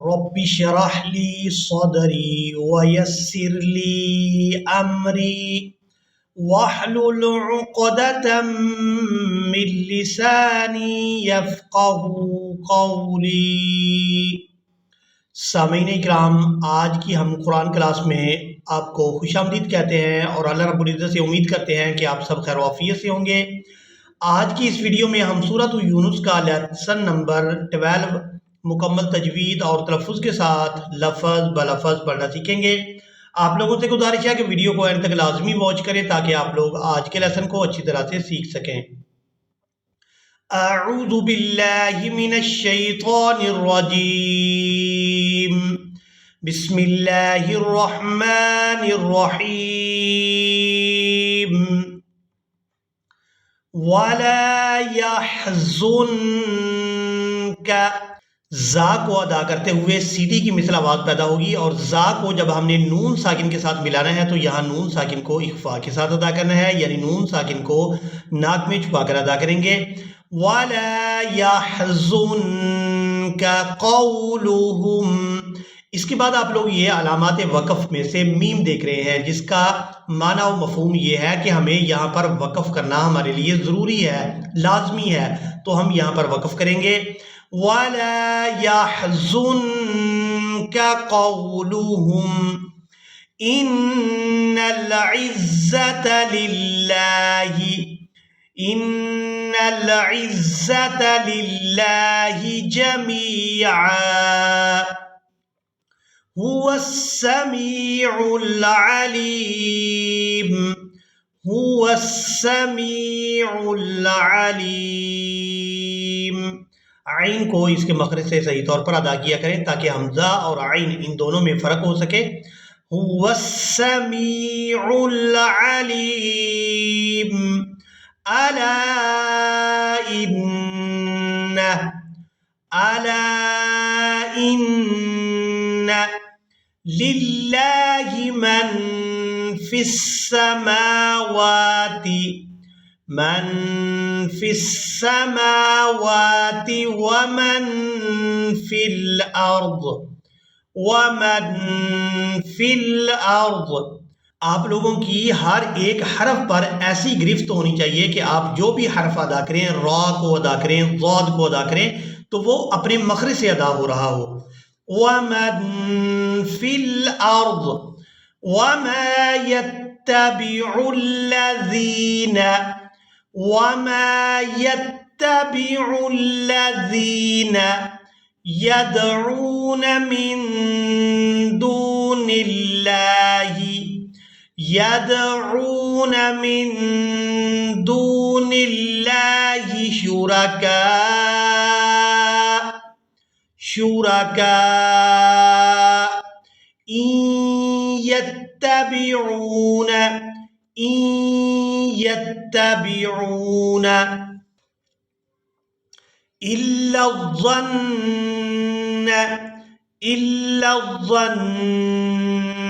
رب اشرح لي صدري ويسر لي أمري واحلل عقدة من لساني يفقه قولي۔ سامعین اکرام، آج کی ہم قرآن کلاس میں آپ کو خوش آمدید کہتے ہیں اور اللہ رب العزت سے امید کرتے ہیں کہ آپ سب خیر و عافیت سے ہوں گے۔ آج کی اس ویڈیو میں ہم سورۃ یونس کا لیسن نمبر 12 مکمل تجوید اور تلفظ کے ساتھ لفظ بلفظ پڑھنا سیکھیں گے۔ آپ لوگوں سے گزارش ہے کہ ویڈیو کو اینڈ تک لازمی واچ کریں تاکہ آپ لوگ آج کے لیسن کو اچھی طرح سے سیکھ سکیں۔ اعوذ باللہ من الشیطان الرجیم، بسم اللہ الرحمن الرحیم۔ وَلَا يَحْزُنْكَ، زا کو ادا کرتے ہوئے سیدھی کی مثل آواز پیدا ہوگی، اور زا کو جب ہم نے نون ساکن کے ساتھ ملانا ہے تو یہاں نون ساکن کو اخفا کے ساتھ ادا کرنا ہے، یعنی نون ساکن کو ناک میں چھپا کر ادا کریں گے۔ وَلَا يَحْزُنْكَ قَوْلُهُمْ، اس کے بعد آپ لوگ یہ علامات وقف میں سے میم دیکھ رہے ہیں، جس کا معنی و مفہوم یہ ہے کہ ہمیں یہاں پر وقف کرنا ہمارے لیے ضروری ہے، لازمی ہے، تو ہم یہاں پر وقف کریں گے۔ وَلَا يَحْزُنْكَ قَوْلُهُمْ إِنَّ الْعِزَّةَ لِلَّهِ إِنَّ الْعِزَّةَ لِلَّهِ جَمِيعًا هُوَ السَّمِيعُ الْعَلِيمُ هُوَ السَّمِيعُ الْعَلِيمُ۔ عین کو اس کے مخرج سے صحیح طور پر ادا کیا کریں تاکہ حمزہ اور عین ان دونوں میں فرق ہو سکے۔ هُوَ السَّمِيعُ الْعَلِيمُ۔ أَلَا إِنَّ لِلَّهِ مَن فِي السَّمَاوَاتِ وَمَن فِي الْأَرْضِ۔ آپ لوگوں کی ہر ایک حرف پر ایسی گرفت ہونی چاہیے کہ آپ جو بھی حرف ادا کریں، را کو ادا کریں، ضاد کو ادا کریں، تو وہ اپنے مخرج سے ادا ہو رہا ہو۔ وَمَن فِي الْأَرْضِ وَمَا يَتَّبِعُ الَّذِينَ يَدْعُونَ مِن دُونِ اللَّهِ شُرَكَاءَ إِن يَتَّبِعُونَ إِلَّا الظَّنَّ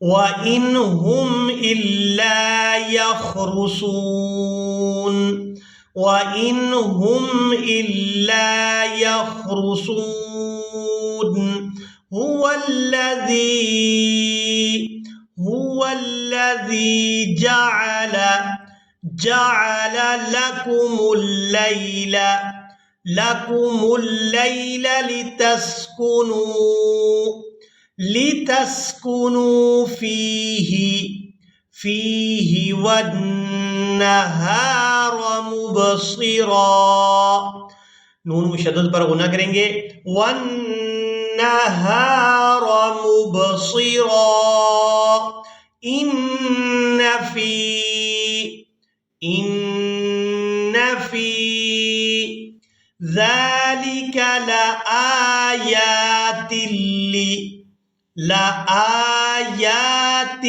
وَإِنْ هُمْ إِلَّا يَخْرُصُونَ۔ هُوَ الَّذِي جَعَلَ لَكُمُ اللَّيْلَ لِتَسْكُنُوا فِيهِ وَالنَّهَارَ مُبْصِرًا، نون مشدد پر غنہ کریں گے، وَالنَّهَارَ مُبْصِرًا إِنَّ فِي ذَلِكَ لَآيَاتٍ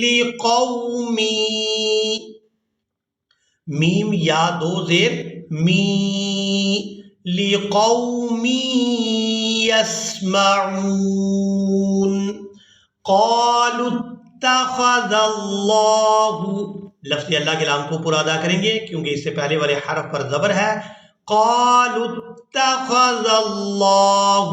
لِقَوْمٍ، میم یا دو زیر می، لِقَوْمٍ يَسْمَعُونَ۔ قَالُوا اتَّخَذَ اللَّهُ، لفظ اللہ کے لام کو پورا ادا کریں گے کیونکہ اس سے پہلے والے حرف پر زبر ہے۔ قَالُوا اتَّخَذَ اللَّهُ